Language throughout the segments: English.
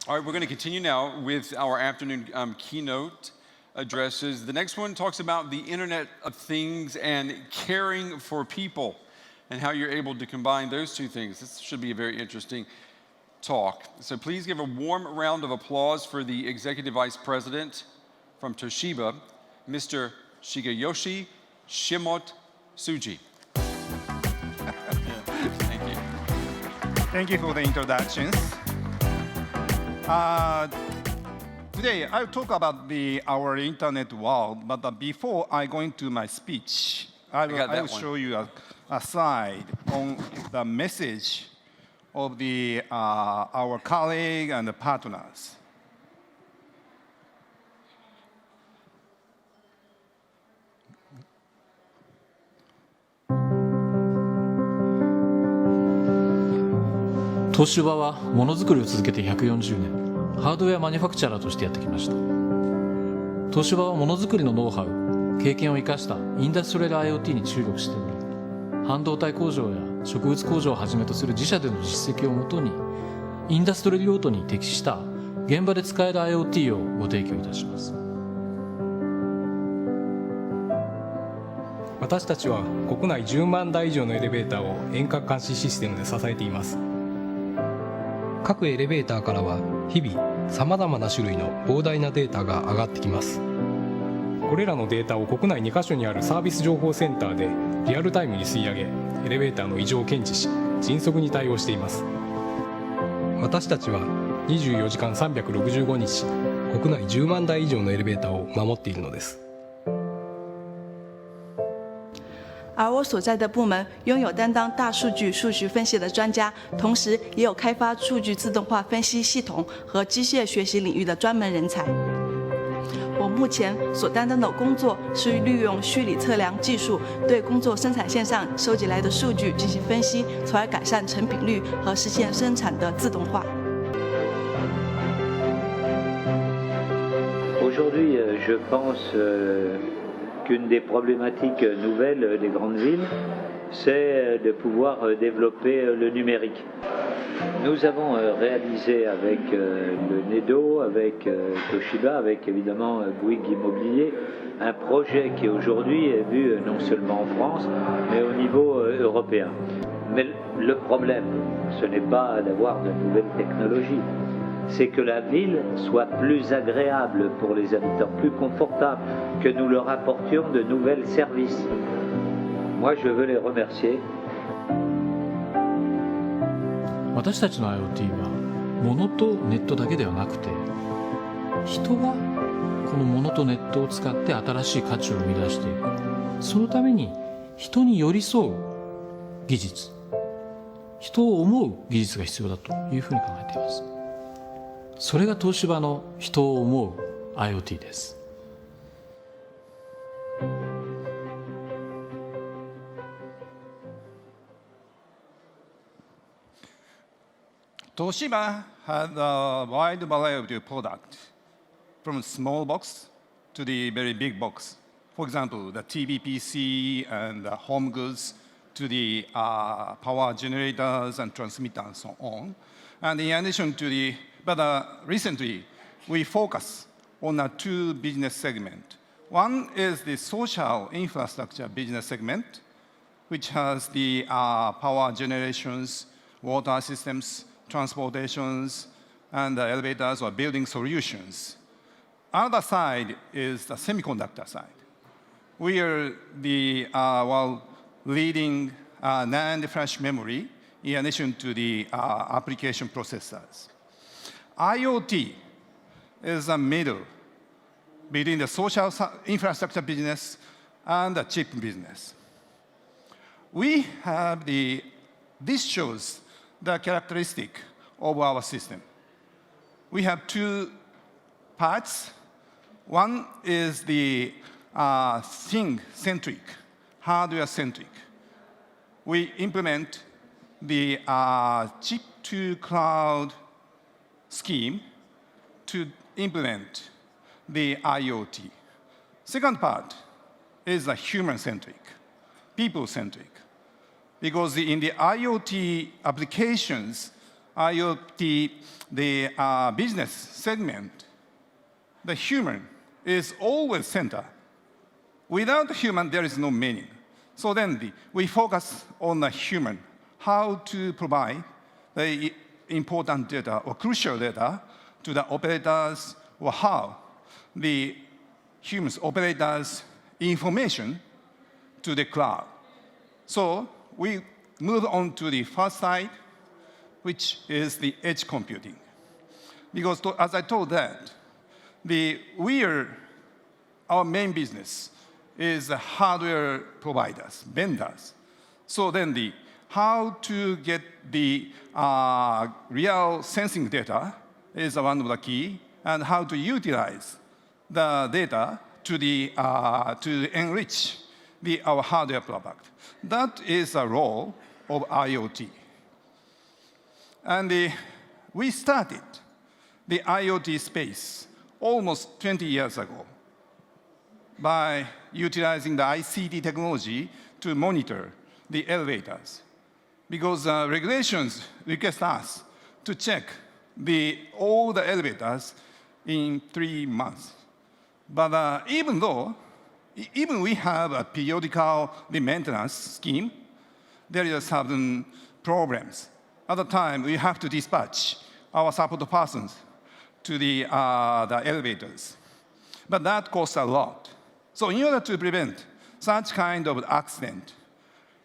All right, we're going to continue now with our afternoon keynote addresses. The next one talks about the Internet of Things and caring for people and how you're able to combine those two things. This should be a very interesting talk. So please give a warm round of applause for the Executive Vice President from Toshiba, Mr. Shigeyoshi Shimotsuji. Thank you. Thank you for the introductions. Today, I'll talk about our internet world, but before I go into my speech, I will show you a slide on the message of our colleague and the partners.東芝はものづくりを続けて140年、ハードウェアマニュファクチャラーとしてやってきました。東芝はものづくりのノウハウ、経験を生かしたインダストリアル IoT に注力しており、半導体工場や植物工場をはじめとする自社での実績をもとに、インダストリアル用途に適した現場で使える IoT をご提供いたします。私たちは国内10万台以上のエレベーターを遠隔監視システムで支えています。各エレベーターからは日々さまざまな種類の膨大なデータが上がってきます。これらのデータを国内2カ所にあるサービス情報センターでリアルタイムに吸い上げ、エレベーターの異常を検知し、迅速に対応しています。私たちは24時間365日、国内10万台以上のエレベーターを守っているのです。而我所在的部门拥有担当大数据数据分析的专家，同时也有开发数据自动化分析系统和机械学习领域的专门人才。我目前所担当的工作是利用虚拟测量技术，对工作生产线上收集来的数据进行分析，从而改善成品率和实现生产的自动化。Aujourd'hui, je pense qu'une des problématiques nouvelles des grandes villes, c'est de pouvoir développer le numérique. Nous avons réalisé avec le NEDO, avec Toshiba, avec évidemment Bouygues Immobilier, un projet qui aujourd'hui est vu non seulement en France, mais au niveau européen. Mais le problème, ce n'est pas d'avoir de nouvelles technologies, c'est que la ville soit plus agréable pour les habitants, plus confortable, que nous leur apportions de nouveaux services. Moi, je veux les remercier. 私たちの IoT は物とネットだけではなくて、人がこの物とネットを使って新しい価値を生み出していく。そのために人に寄り添う技術、人を思う技術が必要だというふうに考えています。それが東芝の人を思う IoT です。Toshiba has a wide variety of products, from small box to the very big box. For example, the TV PC and the home goods to the power generators and transmitters and so on. And in addition to recently, we focus on two business segments. One is the social infrastructure business segment, which has the power generations, water systems, transportations, and the elevators or building solutions. Other side is the semiconductor side. We are the leading NAND flash memory in addition to the application processors. IoT is a middle between the social infrastructure business and the chip business. This shows the characteristic of our system. We have two parts. One is the thing-centric, hardware-centric. We implement the chip-to-cloud scheme to implement the IoT. Second part is the human-centric, people-centric. Because in the IoT applications, IoT, the business segment, the human is always center. Without human, there is no meaning. So then we focus on the human, how to provide the important data or crucial data to the operators, or how the humans operators information to the cloud. So we move on to the first side, which is the edge computing. Because as I told that, our main business is the hardware providers, vendors. So then how to get the real sensing data is one of the key, and how to utilize the data to enrich our hardware product. That is a role of IoT. And we started the IoT space almost 20 years ago by utilizing the ICT technology to monitor the elevators. Because regulations request us to check all the elevators in 3 months. But even we have a periodical maintenance scheme, there is certain problems. At the time, we have to dispatch our support persons to the elevators. But that costs a lot. So in order to prevent such kind of accident,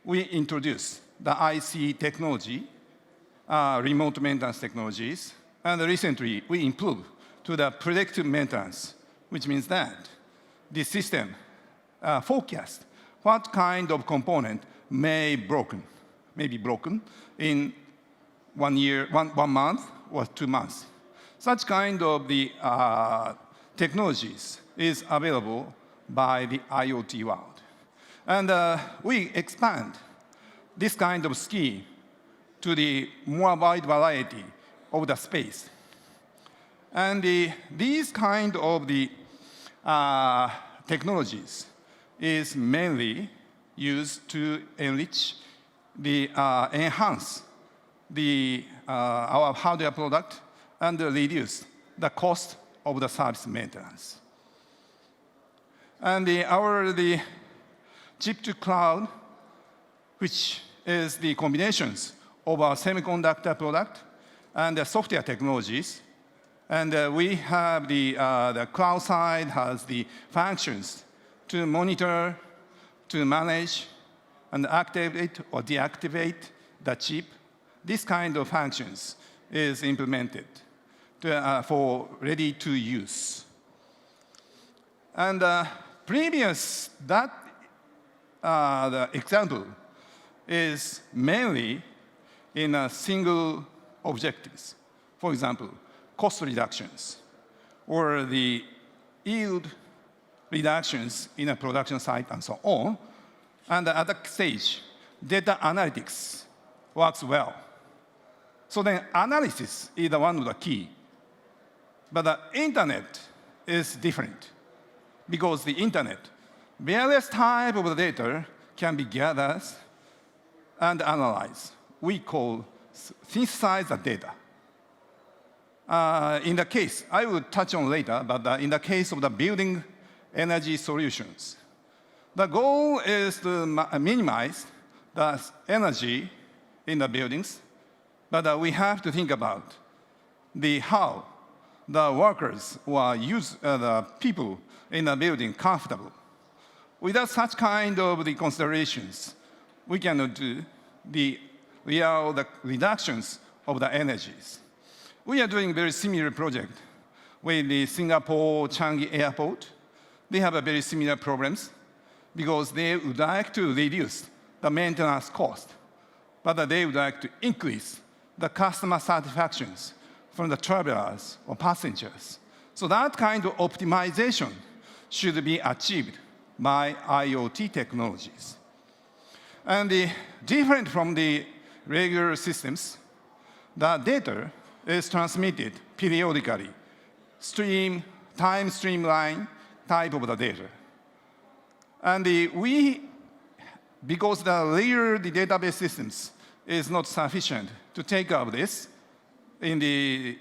we introduced the IC technology, remote maintenance technologies, and recently we improved to the predictive maintenance, which means that the system forecasts what kind of component may be broken in 1 year, one month or 2 months. Such kind of the technologies is available by the IoT world. And we expand this kind of scheme to the more wide variety of the space. And these kind of the technologies is mainly used to enrich enhance our hardware product and reduce the cost of the service maintenance. And our chip to cloud, which is the combinations of our semiconductor product and the software technologies. And we have the cloud side has the functions to monitor, to manage, and activate or deactivate the chip. This kind of functions is implemented for ready to use. And previous the example is mainly in a single objectives. For example, cost reductions or the yield reductions in a production site and so on. And at that stage, data analytics works well. So then analysis is one of the key. But the internet is different because the internet, various types of data can be gathered and analyzed. We call synthesize the data. In the case, I will touch on later, but in the case of the building energy solutions, the goal is to minimize the energy in the buildings, but we have to think about how the workers or the people in the building comfortable. Without such kind of the considerations, we cannot do the reductions of the energies. We are doing very similar project with the Singapore Changi Airport. They have a very similar problems because they would like to reduce the maintenance cost, but they would like to increase the customer satisfactions from the travelers or passengers. So that kind of optimization should be achieved by IoT technologies. And different from the regular systems, the data is transmitted periodically, time streamline type of the data. And because the layer, the database systems is not sufficient to take care of this, in the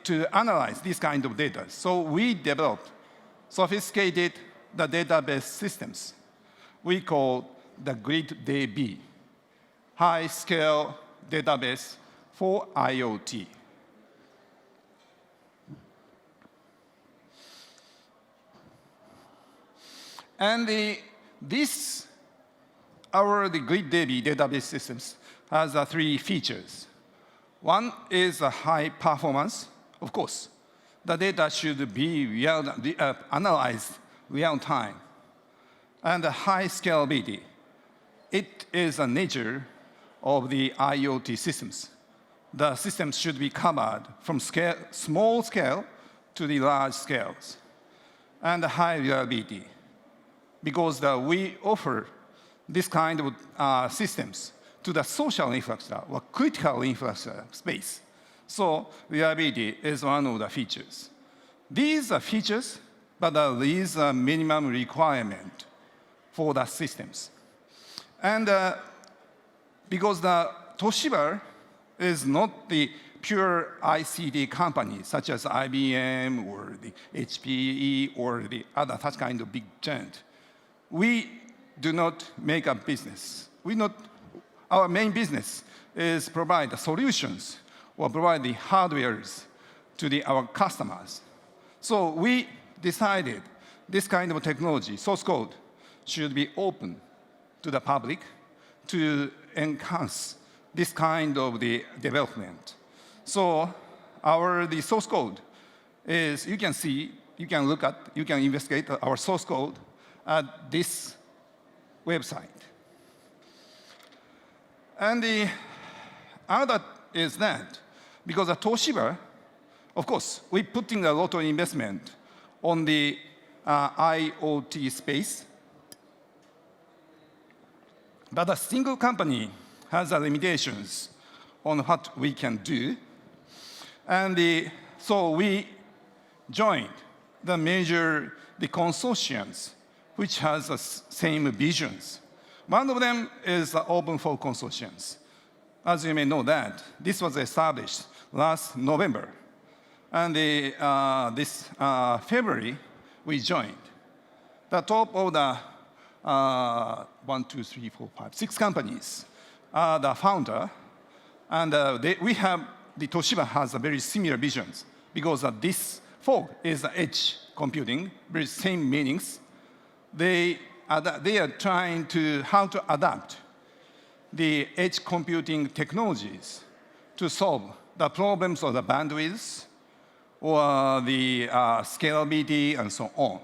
to analyze this kind of data. So we developed sophisticated database systems we call the GridDB, high-scale database for IoT. And the GridDB database systems has three features. One is a high performance. Of course, the data should be analyzed real time. And the high scalability. It is a nature of the IoT systems. The systems should be covered from small scale to the large scales. And the high reliability. Because we offer this kind of systems to the social infrastructure or critical infrastructure space. So reliability is one of the features. These are features, but there is a minimum requirement for the systems. And because the Toshiba is not the pure ICT company, such as IBM or the HPE or the other such kind of big giant, we do not make a business. Our main business is provide solutions or provide the hardwares to our customers. So we decided this kind of technology, source code, should be open to the public to enhance this kind of the development. So the source code is, you can see, you can look at, you can investigate our source code at this website. And the other is that, because at Toshiba, of course, we put in a lot of investment on the IoT space. But a single company has limitations on what we can do. And so we joined the consortiums which has the same visions. One of them is the Open for Consortiums. As you may know that, this was established last November. And this February, we joined. The top of the 1, 2, 3, 4, 5, 6 companies are the founder. And the Toshiba has a very similar visions because this fog is edge computing, very same meanings. They are trying how to adapt the edge computing technologies to solve the problems of the bandwidth or the scalability and so on.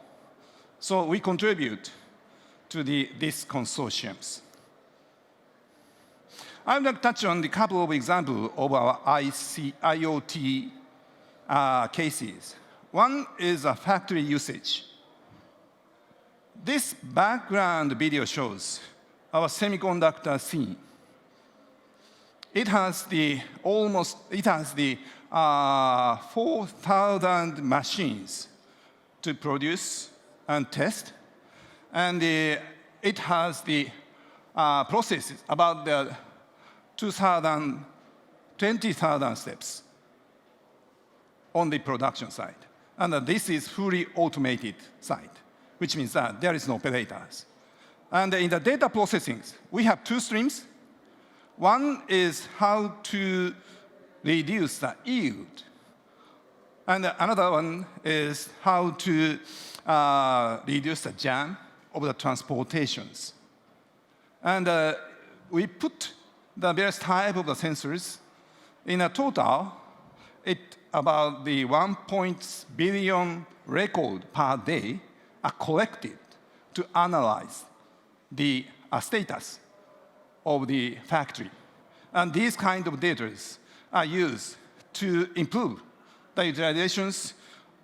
So we contribute to these consortiums. I'm going to touch on a couple of examples of our IoT cases. One is a factory usage. This background video shows our semiconductor scene. It has 4,000 machines to produce and test. And it has the processes about 20,000 steps on the production side. And this is fully automated side, which means that there is no operators. And in the data processing, we have two streams. One is how to reduce the yield. And another one is how to reduce the jam of the transportations. And we put the various type of the sensors. In a total, about the 1 billion record per day are collected to analyze the status of the factory. And these kind of data are used to improve the utilizations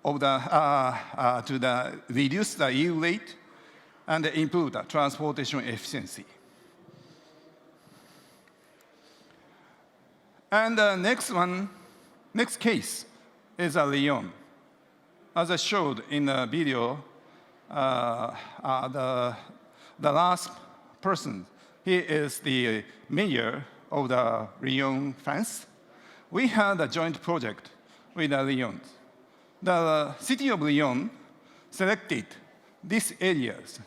of to reduce the yield rate and improve the transportation efficiency. And the next case is Lyon. As I showed in the video, the last person, he is the mayor of the Lyon, France, we had a joint project with Lyon. The city of Lyon selected these areas.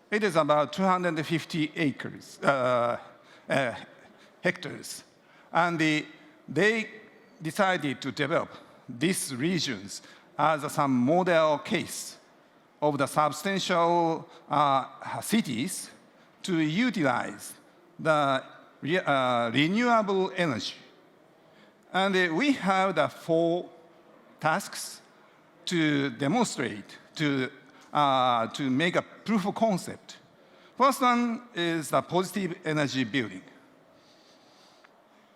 It is about 250 acres, hectares. And they decided to develop these regions as some model case of the substantial cities to utilize the renewable energy. And we have the 4 tasks to demonstrate, to make a proof of concept. First one is the positive energy building.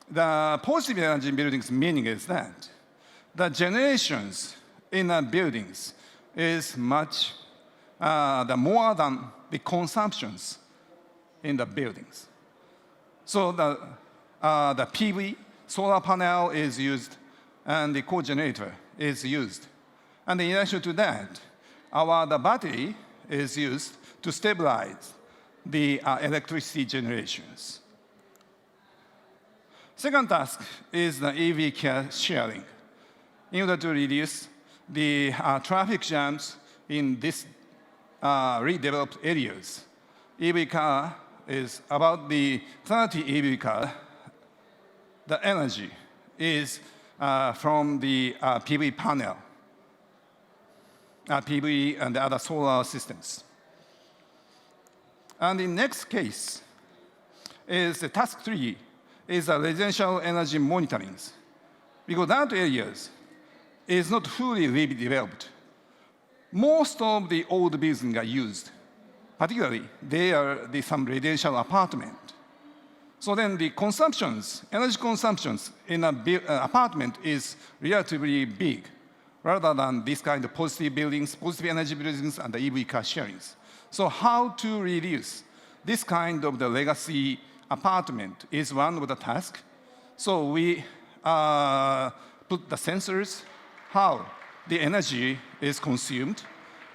The positive energy building's meaning is that the generations in the buildings is much more than the consumptions in the buildings. So the PV, solar panel is used, and the cogenerator is used. And in addition to that, the battery is used to stabilize the electricity generations. Second task is the EV car sharing. In order to reduce the traffic jams in these redeveloped areas, EV car is about the 30 EV car. The energy is from the PV panel, PV and the other solar systems. And the next case is the task 3 is residential energy monitoring, because that areas is not fully redeveloped. Most of the old buildings are used. Particularly, they are some residential apartment. So then the consumptions, energy consumptions in an apartment is relatively big, rather than this kind of positive buildings, positive energy buildings, and the EV car sharings. So how to reduce this kind of the legacy apartment is one of the tasks. So we put the sensors, how the energy is consumed,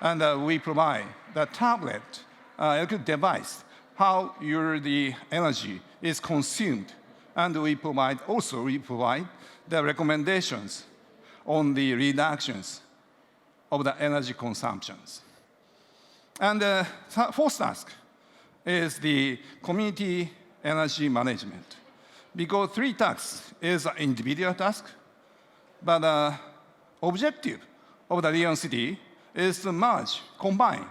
and we provide the tablet, electric device, how the energy is consumed. And we provide the recommendations on the reductions of the energy consumptions. And the fourth task is the community energy management. Because 3 tasks is an individual task, but the objective of the Lyon City is to merge, combine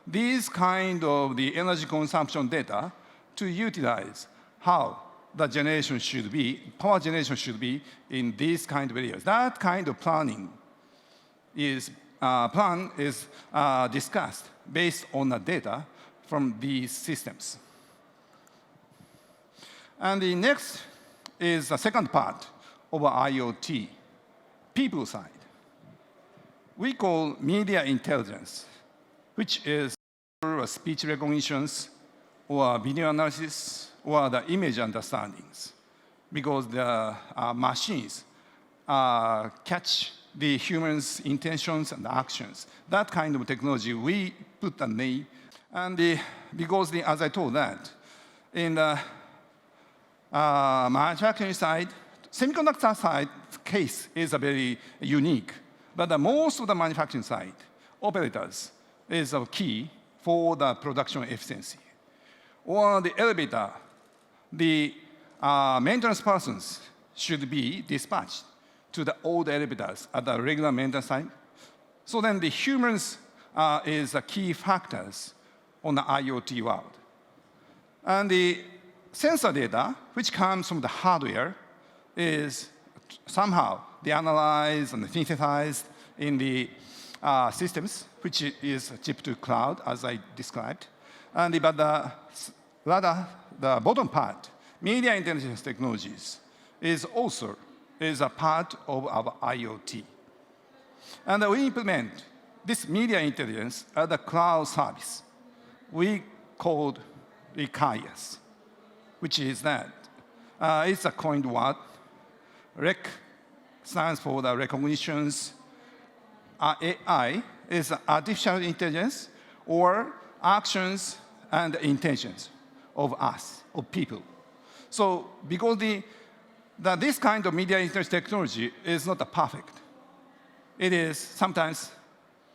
these kind of the energy consumption data to utilize how the generation should be, power generation should be in these kind of areas. That kind of plan is discussed based on the data from these systems. And the next is the second part of IoT, people side. We call media intelligence, which is speech recognitions or video analysis or the image understandings, because the machines catch the humans' intentions and actions. That kind of technology, we put a name. And because as I told that, in the manufacturing side, semiconductor side case is a very unique. But most of the manufacturing side, operators is a key for the production efficiency. Or the elevator, the maintenance persons should be dispatched to the old elevators at the regular maintenance time. So then the humans is the key factors on the IoT world. And the sensor data, which comes from the hardware, is somehow they analyzed and synthesized in the systems, which is chip to cloud, as I described. And but the bottom part, media intelligence technologies, is also a part of our IoT. And we implement this media intelligence as a cloud service. We called RECAIAS, which is that it's a coined word. REC stands for the recognitions. AI is artificial intelligence or actions and intentions of us, of people. So because this kind of media interface technology is not perfect. It is sometimes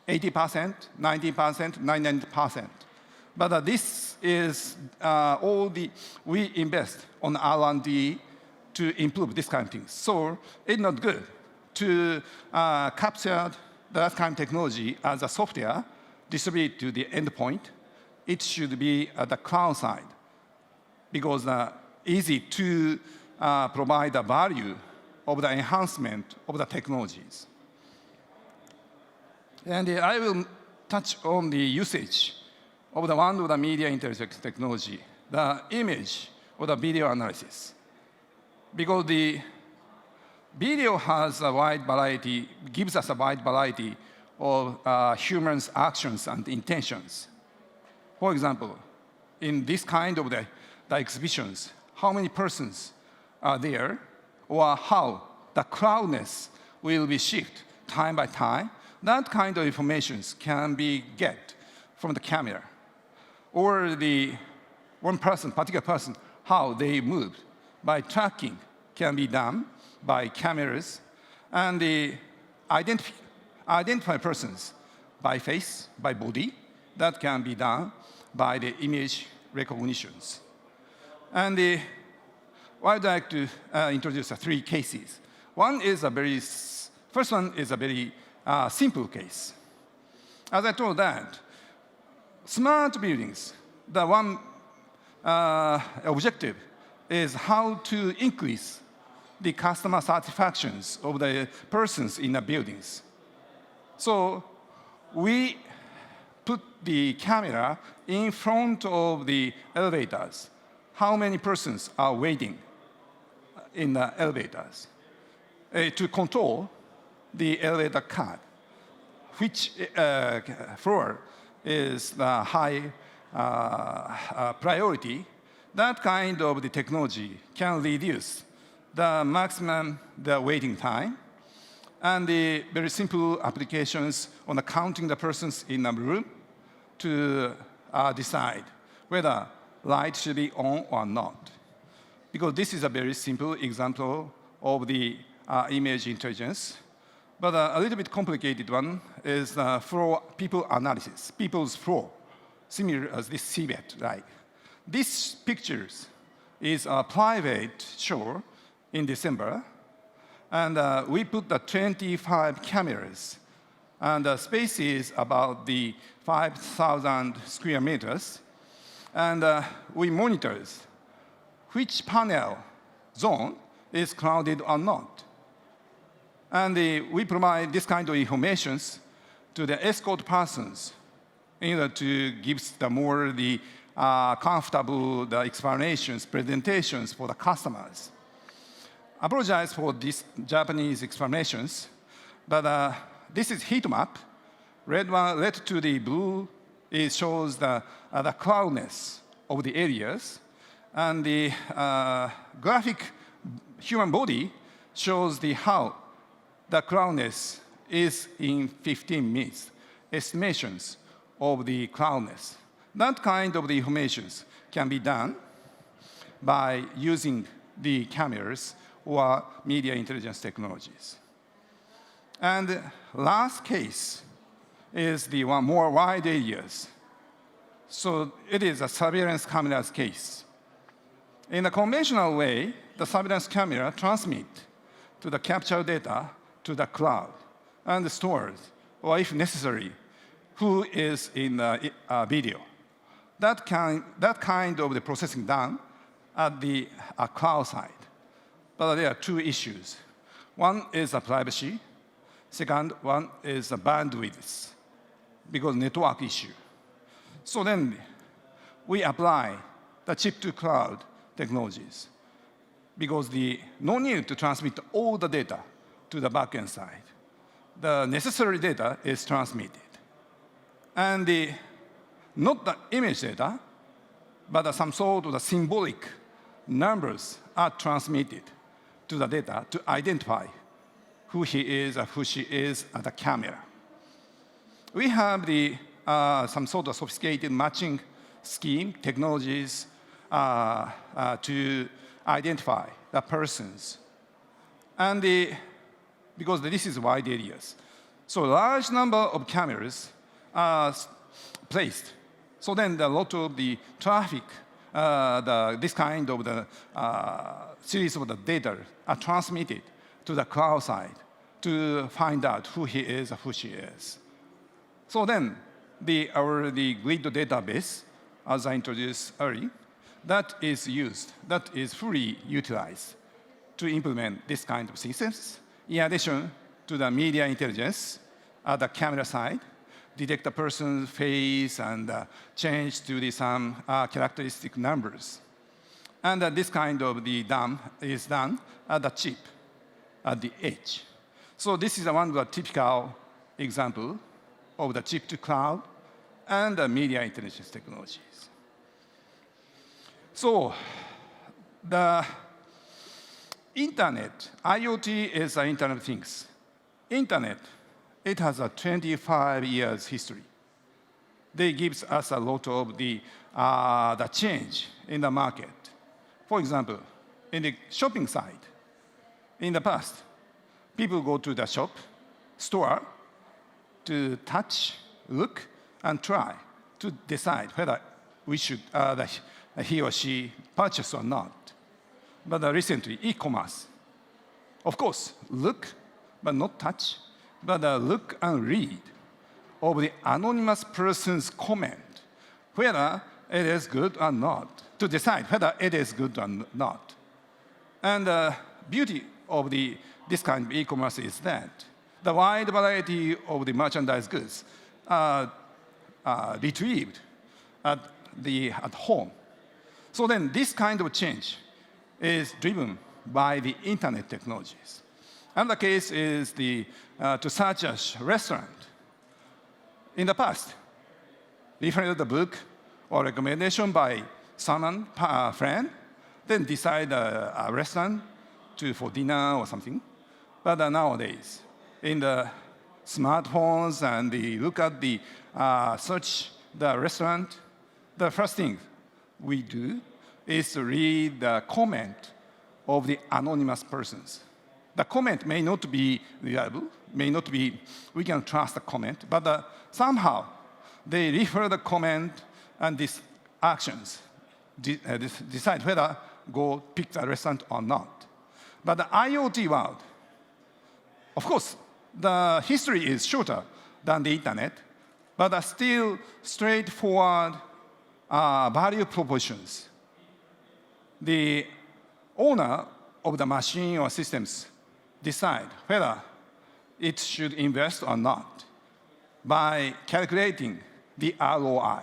80%, 90%, 99%. But this is we invest on R&D to improve this kind of things. So it's not good to capture that kind of technology as a software, distribute to the endpoint. It should be at the cloud side because easy to provide the value of the enhancement of the technologies. And I will touch on the usage of one of the media intelligence technology, the image or the video analysis. Because the video has a wide variety, gives us a wide variety of humans' actions and intentions. For example, in this kind of the exhibitions, how many persons are there, or how the crowdness will be shifted time by time. That kind of information can be get from the camera. Or the one person, particular person, how they move by tracking can be done by cameras. And the identify persons by face, by body, that can be done by the image recognitions. And I'd like to introduce 3 cases. First one is a very simple case. As I told that, smart buildings, the one objective is how to increase the customer satisfactions of the persons in the buildings. So we put the camera in front of the elevators. How many persons are waiting in the elevators to control the elevator card, which floor is the high priority. That kind of the technology can reduce the maximum waiting time, and the very simple applications on counting the persons in a room to decide whether light should be on or not. Because this is a very simple example of the image intelligence. But a little bit complicated one is floor people analysis, people's floor, similar as this CeBIT, right? This pictures is a private show in December, and we put the 25 cameras, and the space is about the 5,000 square meters, and we monitors which panel zone is crowded or not. And we provide this kind of information to the escort persons in order to give the more comfortable explanations, presentations for the customers. Apologize for these Japanese explanations, but this is heat map. Red to the blue, it shows the cloudness of the areas, and the graphic human body shows how the cloudness is in 15 minutes, estimations of the cloudness. That kind of the information can be done by using the cameras or media intelligence technologies. And last case is the one more wide areas. So it is a surveillance cameras case. In a conventional way, the surveillance camera transmits to the capture data to the cloud and stores, or if necessary, who is in the video. That kind of the processing done at the cloud side. But there are 2 issues. One is privacy. Second one is bandwidth, because network issue. So then we apply the chip-to-cloud technologies, because no need to transmit all the data to the backend side. The necessary data is transmitted. And not the image data, but some sort of the symbolic numbers are transmitted to the data to identify who he is or who she is at the camera. We have some sort of sophisticated matching scheme technologies to identify the persons. And because this is wide areas. So large number of cameras are placed. So then a lot of the traffic, this kind of the series of the data are transmitted to the cloud side to find out who he is or who she is. So then the grid database, as I introduced earlier, that is used, that is fully utilized to implement this kind of systems. In addition to the media intelligence at the camera side, detect the person's face and change to some characteristic numbers. And this kind of is done at the chip, at the edge. So this is one of the typical example of the chip to cloud and the media intelligence technologies. So the Internet, IoT is the Internet of Things. Internet, it has a 25 years history. They gives us a lot of the change in the market. For example, in the shopping side, in the past, people go to the store, to touch, look, and try to decide whether we should, he or she purchase or not. But recently, e-commerce, of course, look, but not touch, but look and read of the anonymous person's comment, whether it is good or not, to decide whether it is good or not. And the beauty of this kind of e-commerce is that the wide variety of the merchandise goods are retrieved at home. So then this kind of change is driven by the internet technologies. Another case is to search a restaurant. In the past, referred the book or recommendation by someone, a friend, then decide a restaurant for dinner or something. But nowadays, in the smartphones and look at search the restaurant, the first thing we do is to read the comment of the anonymous persons. The comment may not be reliable, may not be, we can trust the comment, but somehow they refer the comment and these actions decide whether go pick the restaurant or not. But the IoT world, of course, the history is shorter than the internet, but still straightforward value propositions. The owner of the machine or systems decide whether it should invest or not by calculating the ROI.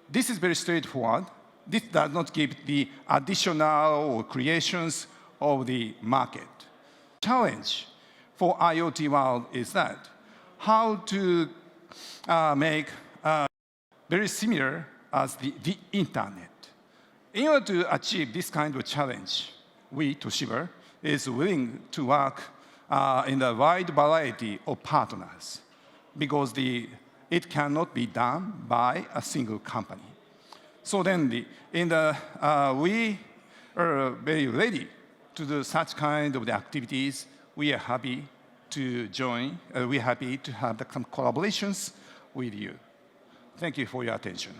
This is very straightforward. This does not give the additional creations of the market. Challenge for IoT world is that how to make very similar as the internet. In order to achieve this kind of challenge, we, Toshiba, is willing to work in a wide variety of partners because it cannot be done by a single company. So then we are very ready to do such kind of the activities. We are happy to join. We are happy to have some collaborations with you. Thank you for your attention.